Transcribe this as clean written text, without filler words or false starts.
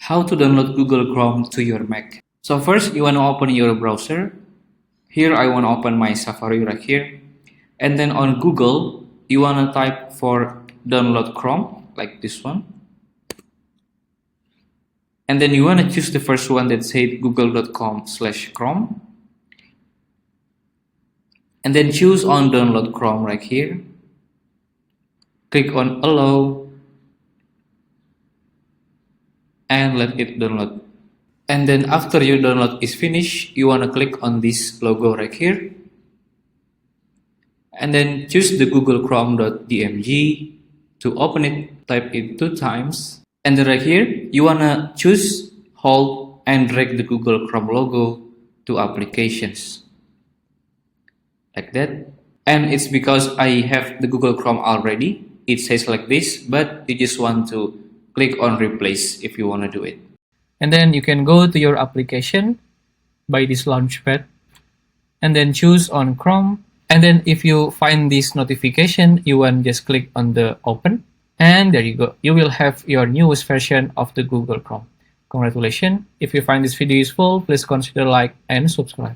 How to download Google Chrome to your Mac. So first you want to open your browser. Here I want to open my Safari right here. And then on Google, you want to type for download Chrome, like this one. And then you want to choose the first one that says google.com/Chrome. And then choose on download Chrome right here. Click on allow and let it download. And then after your download is finished, you want to click on this logo right here. And then choose the Google Chrome.dmg. To open it, type it 2 times. And then right here, you want to choose, hold, and drag the Google Chrome logo to applications. Like that. And it's because I have the Google Chrome already. It says like this, but you just want to click on replace if you want to do it. And then you can go to your application by this launchpad and then choose on Chrome. And then if you find this notification, you want just click on the open. And there you go. You will have your newest version of the Google Chrome. Congratulations. If you find this video useful, please consider like and subscribe.